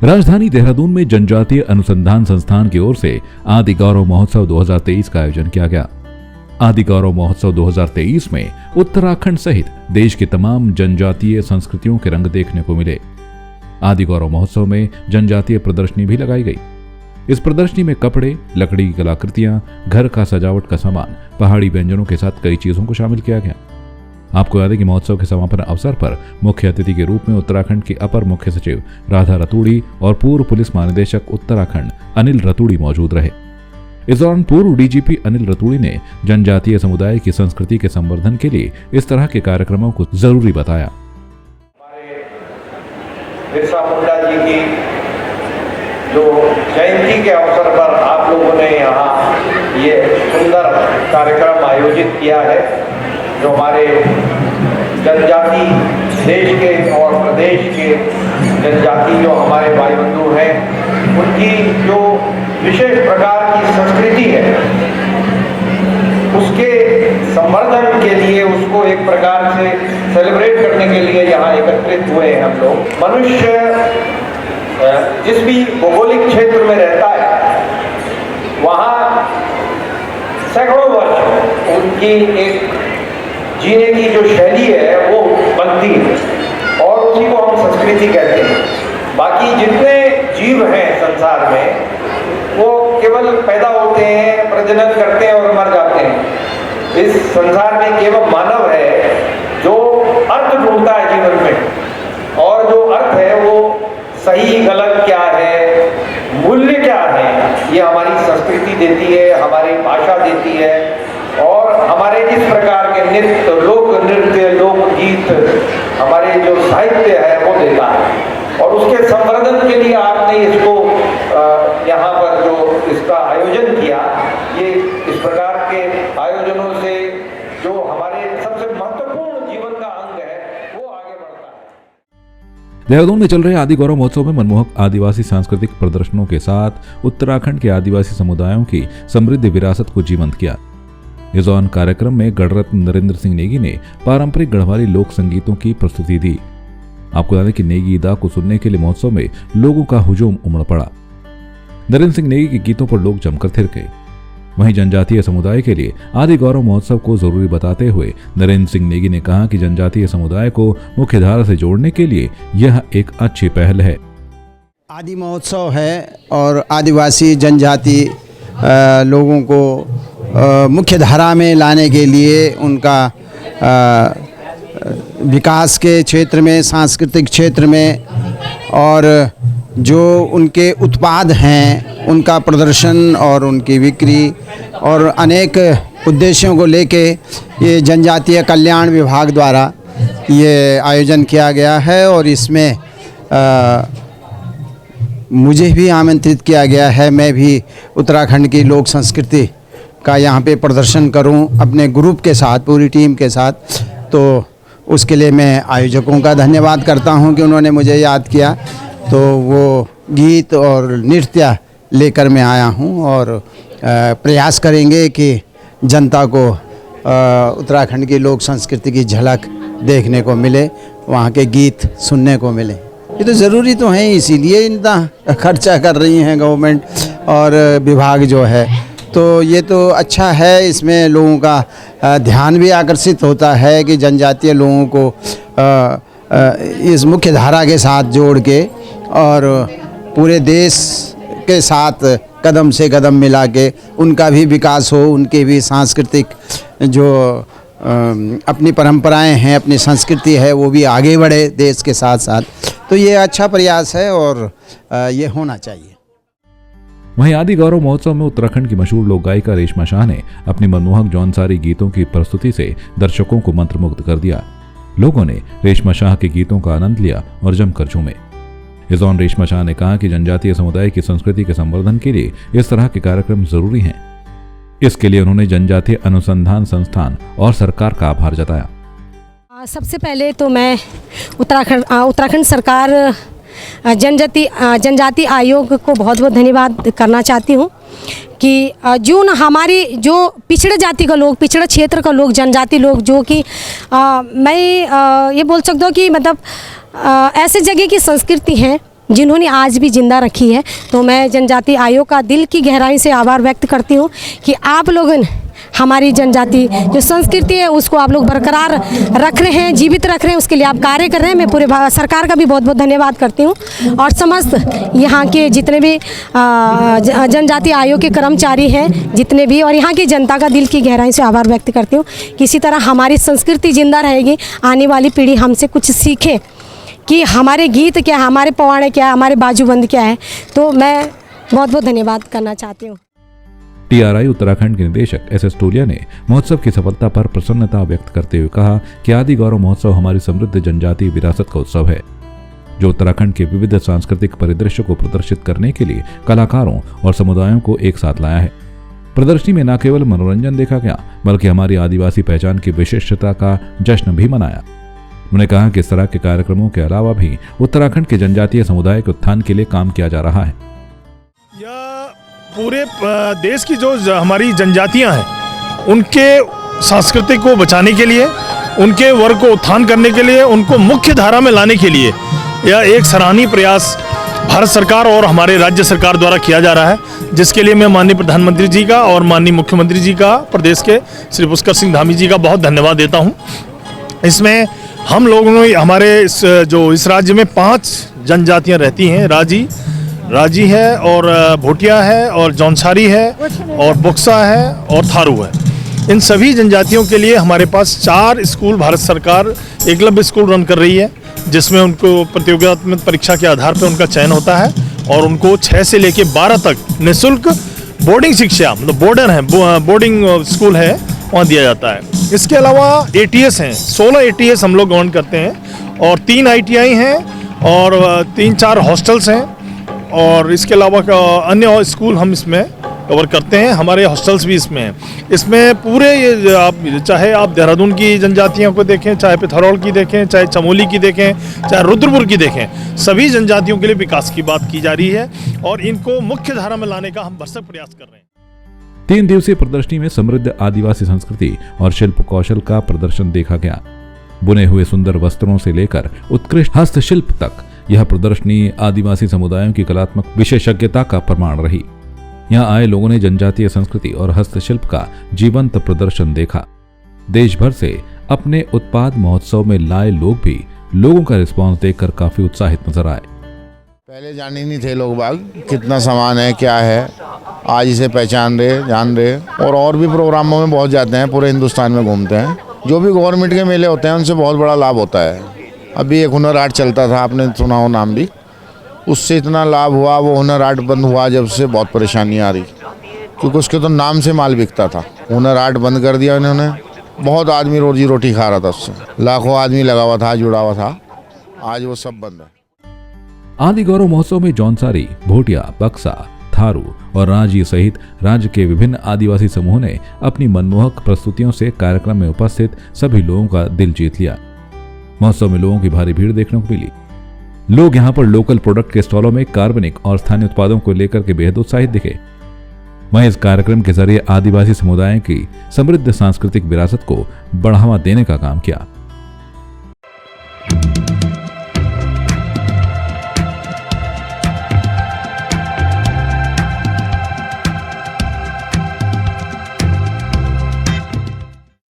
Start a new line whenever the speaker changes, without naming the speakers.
राजधानी देहरादून में जनजातीय अनुसंधान संस्थान की ओर से आदि गौरव महोत्सव 2023 का आयोजन किया गया। आदि गौरव महोत्सव 2023 में उत्तराखंड सहित देश की तमाम जनजातीय संस्कृतियों के रंग देखने को मिले। आदि गौरव महोत्सव में जनजातीय प्रदर्शनी भी लगाई गई। इस प्रदर्शनी में कपड़े, लकड़ी की कलाकृतियां, घर का सजावट का सामान, पहाड़ी व्यंजनों के साथ कई चीजों को शामिल किया गया। आपको याद है कि महोत्सव के समापन अवसर पर मुख्य अतिथि के रूप में उत्तराखंड के अपर मुख्य सचिव राधा रतूड़ी और पूर्व पुलिस महानिदेशक उत्तराखंड अनिल रतूड़ी मौजूद रहे। इस दौरान पूर्व डीजीपी अनिल रतूड़ी ने जनजातीय समुदाय की संस्कृति के संवर्धन के लिए इस तरह के कार्यक्रमों को जरूरी बताया।
बिरसा मुंडा जी की जो जयंती के अवसर पर आप लोगों ने यहाँ ये सुंदर कार्यक्रम आयोजित किया है, जो हमारे जनजाति देश के और प्रदेश के जनजाति जो हमारे भाई बंधु हैं, उनकी जो विशेष प्रकार की संस्कृति है, उसके संवर्धन के लिए, उसको एक प्रकार से सेलिब्रेट करने के लिए यहाँ एकत्रित हुए हैं हम लोग। मनुष्य जिस भी भौगोलिक क्षेत्र में रहता है, वहाँ सैकड़ों वर्ष उनकी एक जीने की जो शैली है वो बनती है और उसी को हम संस्कृति कहते हैं। बाकी जितने जीव हैं संसार में, वो केवल पैदा होते हैं, प्रजनन करते हैं और मर जाते हैं। इस संसार में केवल मानव है जो अर्थ ढूंढता है जीवन में, और जो अर्थ है वो सही गलत क्या है, मूल्य क्या है, ये हमारी संस्कृति देती है, हमारी भाषा देती है, और हमारे इस प्रकार के नृत्य, लोक नृत्य, लोकगीत, हमारे जो साहित्य है वो देता है। और उसके संवर्धन के लिए आपने इसको यहाँ पर जो इसका आयोजन किया, ये इस प्रकार के आयोजनों से जो हमारे सबसे महत्वपूर्ण जीवन का अंग है वो आगे बढ़ता है।
देहरादून में चल रहे आदि गौरव महोत्सव में मनमोहक आदिवासी सांस्कृतिक प्रदर्शनों के साथ उत्तराखंड के आदिवासी समुदायों की समृद्ध विरासत को जीवंत किया। इस दौरान कार्यक्रम में गढ़रत्न नरेंद्र सिंह नेगी ने पारंपरिक गढ़वाली लोक संगीतों की प्रस्तुति दी। आपको याद है कि नेगी दा को सुनने के लिए महोत्सव में लोगों का हुजूम उमड़ पड़ा। नरेंद्र सिंह नेगी के गीतों पर लोग जमकर थिर गए। वहीं जनजातीय समुदाय के लिए आदि गौरव महोत्सव को जरूरी बताते हुए नरेंद्र सिंह नेगी ने कहा कि जनजातीय समुदाय को मुख्यधारा से जोड़ने के लिए यह एक अच्छी पहल है।
आदि महोत्सव है और आदिवासी जनजाति लोगों को मुख्य धारा में लाने के लिए, उनका विकास के क्षेत्र में, सांस्कृतिक क्षेत्र में, और जो उनके उत्पाद हैं उनका प्रदर्शन और उनकी बिक्री और अनेक उद्देश्यों को लेके ये जनजातीय कल्याण विभाग द्वारा ये आयोजन किया गया है। और इसमें मुझे भी आमंत्रित किया गया है। मैं भी उत्तराखंड की लोक संस्कृति का यहाँ पे प्रदर्शन करूँ अपने ग्रुप के साथ, पूरी टीम के साथ। तो उसके लिए मैं आयोजकों का धन्यवाद करता हूँ कि उन्होंने मुझे याद किया। तो वो गीत और नृत्य लेकर मैं आया हूँ और प्रयास करेंगे कि जनता को उत्तराखंड की लोक संस्कृति की झलक देखने को मिले, वहाँ के गीत सुनने को मिले। ये तो ज़रूरी तो है, इसीलिए इतना खर्चा कर रही हैं गवर्नमेंट और विभाग जो है। तो ये तो अच्छा है, इसमें लोगों का ध्यान भी आकर्षित होता है कि जनजातीय लोगों को इस मुख्य धारा के साथ जोड़ के और पूरे देश के साथ कदम से कदम मिला के उनका भी विकास हो, उनके भी सांस्कृतिक जो अपनी परंपराएं हैं, अपनी संस्कृति है, वो भी आगे बढ़े देश के साथ साथ। तो ये अच्छा प्रयास है और ये होना चाहिए।
वहीं आदि गौरव महोत्सव में उत्तराखंड की मशहूर लोक गायिका रेशमा शाह ने अपनी मनमोहक जौनसारी गीतों की प्रस्तुति से दर्शकों को मंत्रमुग्ध कर दिया। लोगों ने रेशमा शाह के गीतों का आनंद लिया और जमकर झूमे। इस दौरान रेशमा शाह ने कहा कि जनजातीय समुदाय की संस्कृति के संवर्धन के लिए इस तरह के कार्यक्रम जरूरी हैं। इसके लिए उन्होंने जनजातीय अनुसंधान संस्थान और सरकार का आभार जताया।
सबसे पहले तो मैं उत्तराखंड सरकार जनजाति आयोग को बहुत बहुत धन्यवाद करना चाहती हूँ कि जो न हमारी जो पिछड़े जाति का लोग, पिछड़े क्षेत्र का लोग, जनजाति लोग, जो कि मैं ये बोल सकता हूँ कि मतलब ऐसे जगह की संस्कृति है जिन्होंने आज भी जिंदा रखी है। तो मैं जनजाति आयोग का दिल की गहराई से आभार व्यक्त करती हूँ कि आप लोगों ने हमारी जनजाति जो संस्कृति है उसको आप लोग बरकरार रख रहे हैं, जीवित रख रहे हैं, उसके लिए आप कार्य कर रहे हैं। मैं पूरे सरकार का भी बहुत बहुत धन्यवाद करती हूँ और समस्त यहाँ के जितने भी जनजाति आयोग के कर्मचारी हैं जितने भी, और यहाँ की जनता का दिल की गहराई से आभार व्यक्त करती हूँ कि इसी तरह हमारी संस्कृति जिंदा रहेगी, आने वाली पीढ़ी हमसे कुछ सीखे कि हमारे गीत क्या है, हमारे पवाड़े क्या है, हमारे बाजूबंद क्या है। तो मैं बहुत बहुत धन्यवाद करना चाहती हूँ।
टीआरआई उत्तराखंड के निदेशक एस टोलिया ने महोत्सव की सफलता पर प्रसन्नता व्यक्त करते हुए कहा कि आदि गौरव महोत्सव हमारी समृद्ध जनजातीय विरासत का उत्सव है जो उत्तराखंड के विविध सांस्कृतिक परिदृश्य को प्रदर्शित करने के लिए कलाकारों और समुदायों को एक साथ लाया है। प्रदर्शनी में न केवल मनोरंजन देखा गया बल्कि हमारी आदिवासी पहचान की विशिष्टता का जश्न भी मनाया। उन्होंने कहा कि इस तरह के कार्यक्रमों के अलावा भी उत्तराखंड के जनजातीय समुदाय के उत्थान के लिए काम किया जा रहा है।
पूरे देश की जो हमारी जनजातियां हैं उनके संस्कृति को बचाने के लिए, उनके वर्ग को उत्थान करने के लिए, उनको मुख्य धारा में लाने के लिए यह एक सराहनीय प्रयास भारत सरकार और हमारे राज्य सरकार द्वारा किया जा रहा है, जिसके लिए मैं माननीय प्रधानमंत्री जी का और माननीय मुख्यमंत्री जी का, प्रदेश के श्री पुष्कर सिंह धामी जी का बहुत धन्यवाद देता हूँ। इसमें हम लोगों ने हमारे इस राज्य में 5 जनजातियाँ रहती हैं, राजी है और भोटिया है और जौनसारी है और बुक्सा है और थारू है। इन सभी जनजातियों के लिए हमारे पास 4 स्कूल भारत सरकार एकलव्य स्कूल रन कर रही है, जिसमें उनको प्रतियोगितात्मक परीक्षा के आधार पर उनका चयन होता है और उनको 6 से लेकर 12 तक निःशुल्क बोर्डिंग शिक्षा, मतलब बोर्डर है, बोर्डिंग स्कूल है, वहाँ दिया जाता है। इसके अलावा ATS हैं, 16 ATS हम लोग गवर्न करते हैं और 3 ITI हैं और 3-4 हॉस्टल्स हैं और इसके अलावा अन्य स्कूल हम इसमें कवर करते हैं। हमारे हॉस्टल्स भी इसमें हैं। इसमें पूरे चाहे आप देहरादून की जनजातियों को देखें, चाहे पिथौरागढ़ की देखें, चाहे चमोली की देखें, चाहे रुद्रपुर की देखें, सभी जनजातियों के लिए विकास की बात की जा रही है और इनको मुख्य धारा में लाने का हम भरसक प्रयास कर रहे हैं।
3 दिवसीय प्रदर्शनी में समृद्ध आदिवासी संस्कृति और शिल्प कौशल का प्रदर्शन देखा गया। बुने हुए सुंदर वस्त्रों से लेकर उत्कृष्ट हस्तशिल्प तक यह प्रदर्शनी आदिवासी समुदायों की कलात्मक विशेषज्ञता का प्रमाण रही। यहाँ आए लोगों ने जनजातीय संस्कृति और हस्तशिल्प का जीवंत प्रदर्शन देखा। देश भर से अपने उत्पाद महोत्सव में लाए लोग भी लोगों का रिस्पांस देखकर काफी उत्साहित नजर आए।
पहले जान ही नहीं थे लोग बाग कितना सामान है, क्या है, आज इसे पहचान रहे, जान रहे और भी प्रोग्रामों में बहुत जाते हैं, पूरे हिंदुस्तान में घूमते हैं। जो भी गवर्नमेंट के मेले होते हैं उनसे बहुत बड़ा लाभ होता है। अभी एक हुनर हाट चलता था, आपने सुना हो नाम भी, उससे इतना लाभ हुआ, वो हुनर हाट बंद हुआ जब से बहुत परेशानी आ रही, क्योंकि उसके तो नाम से माल बिकता था। हुनर हाट बंद कर दिया इन्होंने, बहुत आदमी रोजी रोटी खा रहा था उससे, लाखों आदमी लगा हुआ था, जुड़ा हुआ था, आज वो सब बंद है।
आदि गौरव महोत्सव में जौनसारी, भोटिया, बक्सा, थारू और राजी सहित राज्य के विभिन्न आदिवासी समूहों ने अपनी मनमोहक प्रस्तुतियों से कार्यक्रम में उपस्थित सभी लोगों का दिल जीत लिया। महोत्सव में लोगों की भारी भीड़ देखने को मिली। लोग यहां पर लोकल प्रोडक्ट के स्टॉलों में कार्बनिक और स्थानीय उत्पादों को लेकर के बेहद उत्साहित दिखे। वहीं इस कार्यक्रम के जरिए आदिवासी समुदाय की समृद्ध सांस्कृतिक विरासत को बढ़ावा देने का काम किया।